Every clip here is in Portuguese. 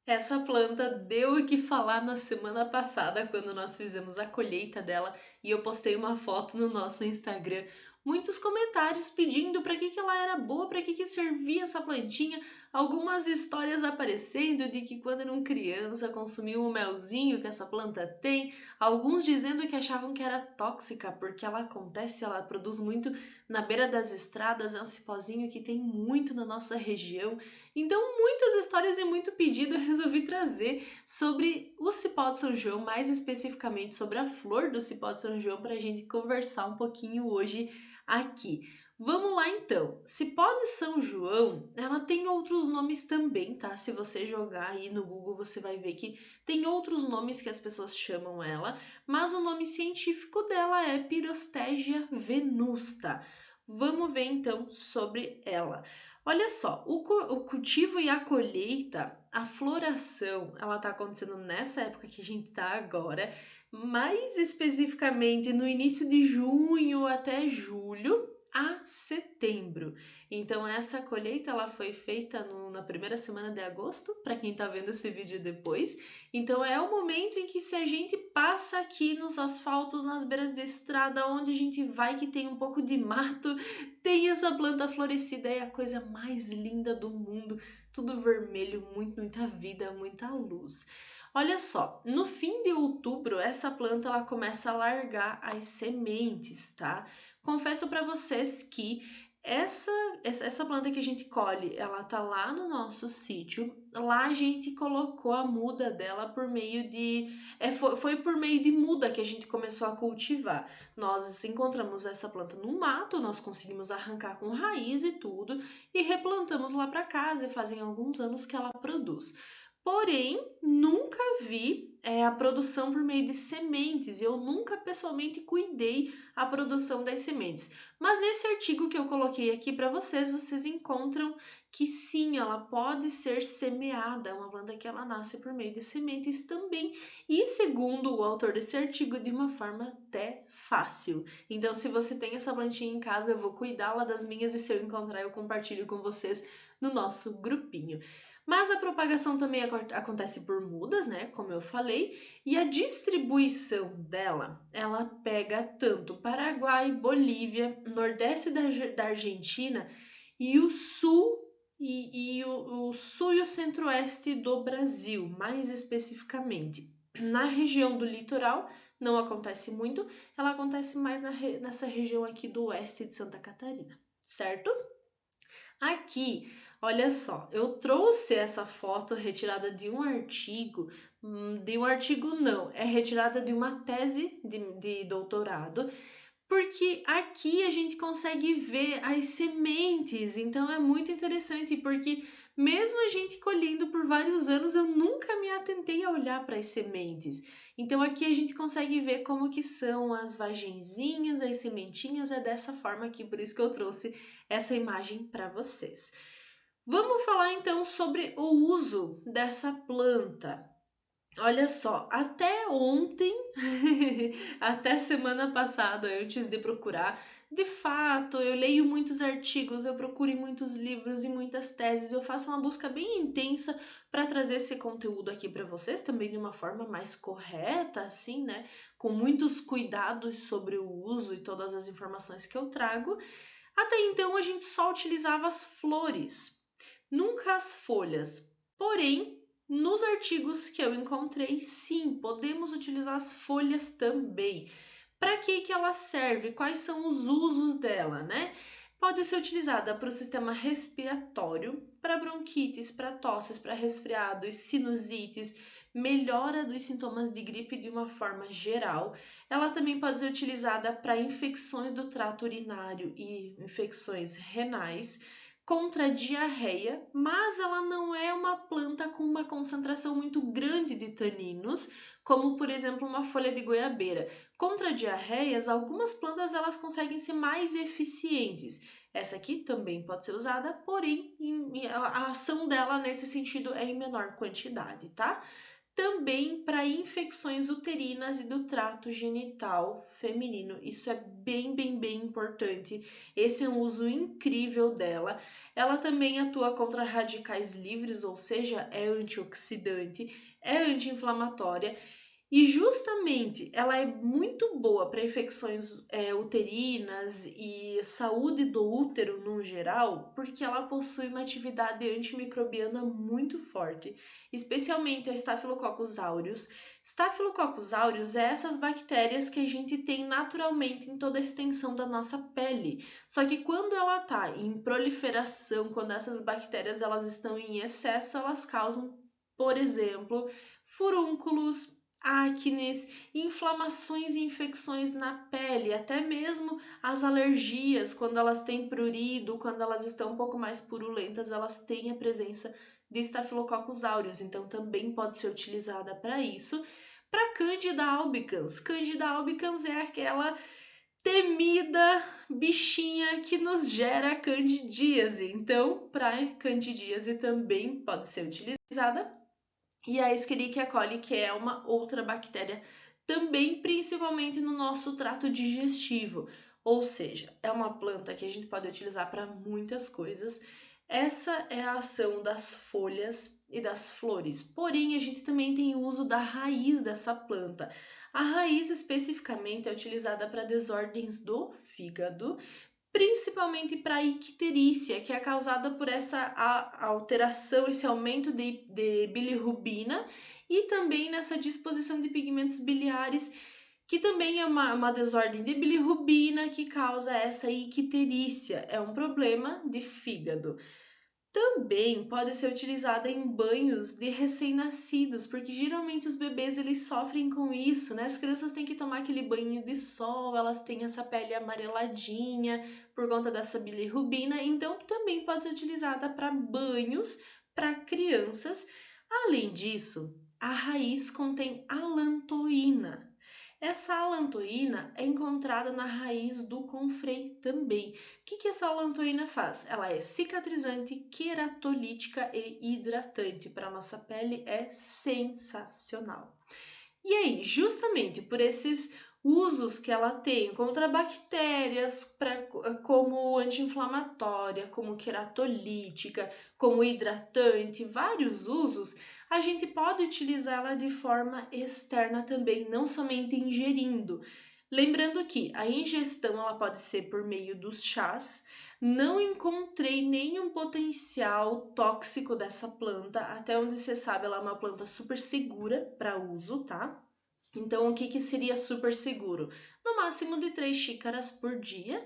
Essa planta deu o que falar na semana passada, quando nós fizemos a colheita dela e eu postei uma foto no nosso Instagram. Muitos comentários pedindo para que ela era boa, para que servia essa plantinha. Algumas histórias aparecendo de que quando eram criança consumiam o melzinho que essa planta tem. Alguns dizendo que achavam que era tóxica porque ela produz muito na beira das estradas. É um cipózinho que tem muito na nossa região. Então, muitas histórias e muito pedido eu resolvi trazer sobre o cipó de São João, mais especificamente sobre a flor do cipó de São João, para a gente conversar um pouquinho hoje aqui. Vamos lá então. Cipó de São João, ela tem outros nomes também, tá? Se você jogar aí no Google, você vai ver que tem outros nomes que as pessoas chamam ela, mas o nome científico dela é Pyrostegia venusta. Vamos ver então sobre ela. Olha só, o cultivo e a colheita, a floração, ela tá acontecendo nessa época que a gente tá agora, mais especificamente no início de junho até julho a setembro. Então essa colheita ela foi feita na primeira semana de agosto, para quem tá vendo esse vídeo depois. Então é o momento em que se a gente passa aqui nos asfaltos, nas beiras de estrada, onde a gente vai que tem um pouco de mato, tem essa planta florescida, é a coisa mais linda do mundo, tudo vermelho, muita vida, muita luz. Olha só, no fim de outubro, essa planta ela começa a largar as sementes, tá? Confesso para vocês que essa planta que a gente colhe, ela tá lá no nosso sítio. Lá a gente colocou a muda dela por meio de... foi por meio de muda que a gente começou a cultivar. Nós encontramos essa planta no mato, nós conseguimos arrancar com raiz e tudo, e replantamos lá para casa, e fazem alguns anos que ela produz. Porém, nunca vi a produção por meio de sementes. Eu nunca pessoalmente cuidei a produção das sementes. Mas nesse artigo que eu coloquei aqui para vocês, vocês encontram que sim, ela pode ser semeada. É uma planta que ela nasce por meio de sementes também. E segundo o autor desse artigo, de uma forma até fácil. Então, se você tem essa plantinha em casa, eu vou cuidá-la das minhas e se eu encontrar, eu compartilho com vocês no nosso grupinho. Mas a propagação também acontece por mudas, né? Como eu falei, e a distribuição dela, ela pega tanto Paraguai, Bolívia, Nordeste da Argentina e o sul o sul e o centro-oeste do Brasil, mais especificamente. Na região do litoral não acontece muito, ela acontece mais nessa região aqui do oeste de Santa Catarina, certo? Aqui, olha só, eu trouxe essa foto retirada de um artigo não, é retirada de uma tese de doutorado, porque aqui a gente consegue ver as sementes, então é muito interessante, porque mesmo a gente colhendo por vários anos, eu nunca me atentei a olhar para as sementes. Então aqui a gente consegue ver como que são as vagenzinhas, as sementinhas, é dessa forma aqui, por isso que eu trouxe essa imagem para vocês. Vamos falar então sobre o uso dessa planta. Olha só, até ontem, até semana passada, antes de procurar, de fato, eu leio muitos artigos, eu procuro em muitos livros e muitas teses, eu faço uma busca bem intensa para trazer esse conteúdo aqui para vocês, também de uma forma mais correta, assim, né? Com muitos cuidados sobre o uso e todas as informações que eu trago. Até então, a gente só utilizava as flores, nunca as folhas. Porém, nos artigos que eu encontrei, sim, podemos utilizar as folhas também. Para que ela serve? Quais são os usos dela, né? Pode ser utilizada para o sistema respiratório, para bronquites, para tosses, para resfriados, sinusites, melhora dos sintomas de gripe de uma forma geral. Ela também pode ser utilizada para infecções do trato urinário e infecções renais, contra diarreia, mas ela não é uma planta com uma concentração muito grande de taninos, como por exemplo uma folha de goiabeira. Contra diarreias, algumas plantas elas conseguem ser mais eficientes. Essa aqui também pode ser usada, porém a ação dela nesse sentido é em menor quantidade, tá? também para infecções uterinas e do trato genital feminino. Isso é bem importante. Esse é um uso incrível dela. Ela também atua contra radicais livres, ou seja, é antioxidante, é anti-inflamatória. E justamente ela é muito boa para infecções uterinas e saúde do útero no geral, porque ela possui uma atividade antimicrobiana muito forte, especialmente a Staphylococcus aureus. Staphylococcus aureus é essas bactérias que a gente tem naturalmente em toda a extensão da nossa pele. Só que quando ela está em proliferação, quando essas bactérias elas estão em excesso, elas causam, por exemplo, furúnculos, acnes, inflamações e infecções na pele, até mesmo as alergias, quando elas têm prurido, quando elas estão um pouco mais purulentas, elas têm a presença de Staphylococcus aureus, então também pode ser utilizada para isso. Para Candida albicans, Candida albicans é aquela temida bichinha que nos gera candidíase, então para candidíase também pode ser utilizada. E a Escherichia coli, que é uma outra bactéria também, principalmente no nosso trato digestivo. Ou seja, é uma planta que a gente pode utilizar para muitas coisas. Essa é a ação das folhas e das flores. Porém, a gente também tem o uso da raiz dessa planta. A raiz especificamente é utilizada para desordens do fígado, principalmente para a icterícia, que é causada por essa alteração, esse aumento de bilirrubina e também nessa disposição de pigmentos biliares, que também é uma desordem de bilirrubina que causa essa icterícia, é um problema de fígado. Também pode ser utilizada em banhos de recém-nascidos, porque geralmente os bebês eles sofrem com isso, né? As crianças têm que tomar aquele banho de sol, elas têm essa pele amareladinha por conta dessa bilirrubina, então também pode ser utilizada para banhos para crianças. Além disso, a raiz contém alantoína. Essa alantoína é encontrada na raiz do confrei também. O que essa alantoína faz? Ela é cicatrizante, queratolítica e hidratante. Para a nossa pele é sensacional. E aí, justamente por esses usos que ela tem contra bactérias, como anti-inflamatória, como queratolítica, como hidratante, vários usos, a gente pode utilizá-la de forma externa também, não somente ingerindo. Lembrando que a ingestão ela pode ser por meio dos chás. Não encontrei nenhum potencial tóxico dessa planta, até onde você sabe, ela é uma planta super segura para uso, tá? Então, o que seria super seguro? No máximo de 3 xícaras por dia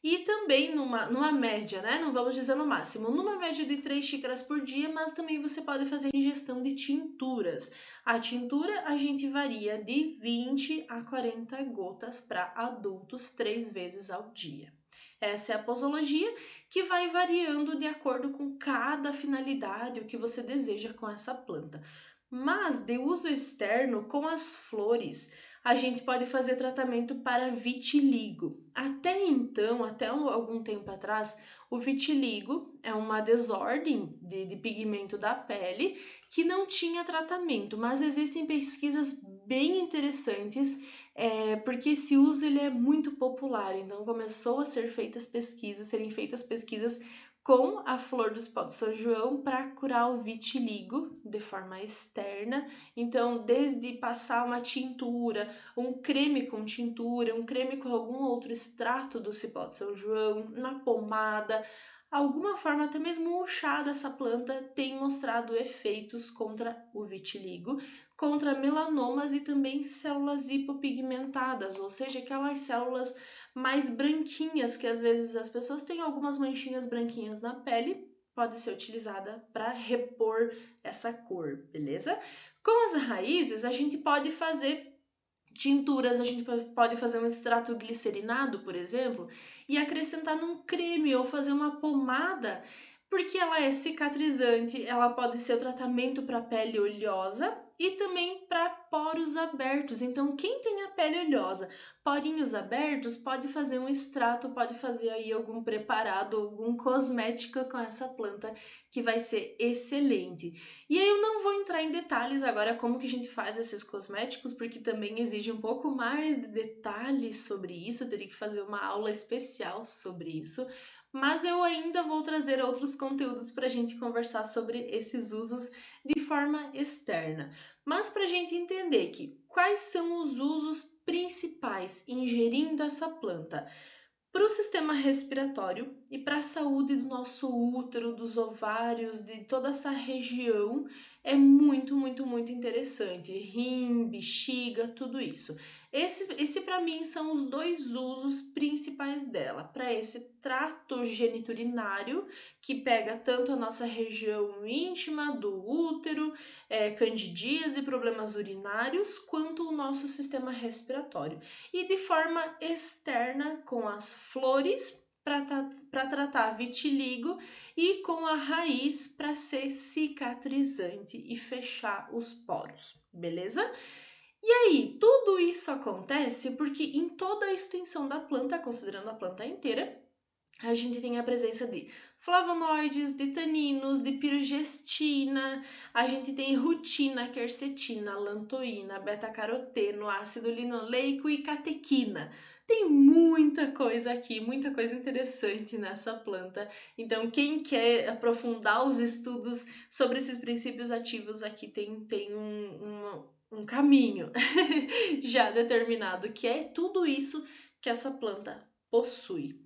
e também numa média, né? Não vamos dizer no máximo, numa média de 3 xícaras por dia, mas também você pode fazer ingestão de tinturas. A tintura a gente varia de 20 a 40 gotas para adultos 3 vezes ao dia. Essa é a posologia que vai variando de acordo com cada finalidade, o que você deseja com essa planta. Mas de uso externo, com as flores, a gente pode fazer tratamento para vitiligo. Até então, até algum tempo atrás, o vitiligo é uma desordem de pigmento da pele que não tinha tratamento, mas existem pesquisas bem interessantes porque esse uso ele é muito popular, então começou a serem feitas pesquisas com a flor do cipó de São João para curar o vitiligo de forma externa. Então, desde passar uma tintura, um creme com tintura, um creme com algum outro extrato do cipó de São João, na pomada, alguma forma, até mesmo o chá dessa planta tem mostrado efeitos contra o vitiligo, contra melanomas e também células hipopigmentadas, ou seja, aquelas células mais branquinhas que às vezes as pessoas têm algumas manchinhas branquinhas na pele, pode ser utilizada para repor essa cor, beleza? Com as raízes, a gente pode fazer tinturas, a gente pode fazer um extrato glicerinado, por exemplo, e acrescentar num creme ou fazer uma pomada porque ela é cicatrizante, ela pode ser o tratamento para pele oleosa e também para poros abertos. Então, quem tem a pele oleosa, porinhos abertos, pode fazer um extrato, pode fazer aí algum preparado, algum cosmético com essa planta que vai ser excelente. E aí eu não vou entrar em detalhes agora como que a gente faz esses cosméticos, porque também exige um pouco mais de detalhes sobre isso, eu teria que fazer uma aula especial sobre isso, mas eu ainda vou trazer outros conteúdos para a gente conversar sobre esses usos de forma externa. Mas para a gente entender que quais são os usos principais ingerindo essa planta para o sistema respiratório e para a saúde do nosso útero, dos ovários, de toda essa região, é muito, muito, muito interessante. Rim, bexiga, tudo isso. Esse para mim são os dois usos principais dela. Para esse trato geniturinário, que pega tanto a nossa região íntima do útero, candidíase e problemas urinários, quanto o nosso sistema respiratório. E de forma externa, com as flores para tratar vitiligo e com a raiz para ser cicatrizante e fechar os poros, beleza? E aí, tudo isso acontece porque em toda a extensão da planta, considerando a planta inteira, a gente tem a presença de flavonoides, de taninos, de pirogestina, a gente tem rutina, quercetina, lantoína, beta-caroteno, ácido linoleico e catequina. Tem muita coisa aqui, muita coisa interessante nessa planta. Então, quem quer aprofundar os estudos sobre esses princípios ativos aqui tem um caminho já determinado, que é tudo isso que essa planta possui.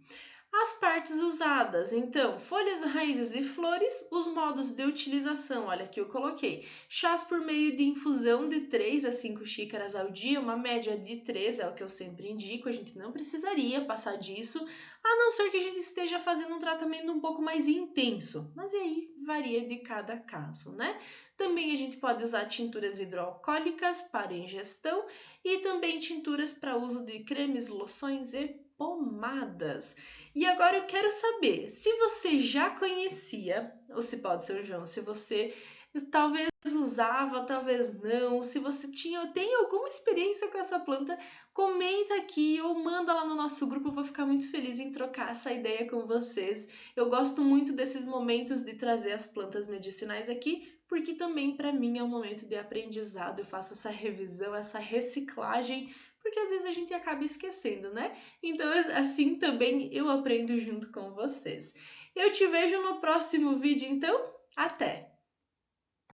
As partes usadas, então, folhas, raízes e flores, os modos de utilização, olha aqui eu coloquei. Chás por meio de infusão de 3 a 5 xícaras ao dia, uma média de 3 é o que eu sempre indico, a gente não precisaria passar disso, a não ser que a gente esteja fazendo um tratamento um pouco mais intenso, mas aí varia de cada caso, né? Também a gente pode usar tinturas hidroalcoólicas para ingestão e também tinturas para uso de cremes, loções e pomadas. E agora eu quero saber se você já conhecia o cipó de São João, se você talvez usava, talvez não, se você tem alguma experiência com essa planta, comenta aqui ou manda lá no nosso grupo, eu vou ficar muito feliz em trocar essa ideia com vocês. Eu gosto muito desses momentos de trazer as plantas medicinais aqui, porque também para mim é um momento de aprendizado, eu faço essa revisão, essa reciclagem, porque às vezes a gente acaba esquecendo, né? Então, assim também eu aprendo junto com vocês. Eu te vejo no próximo vídeo, então, até!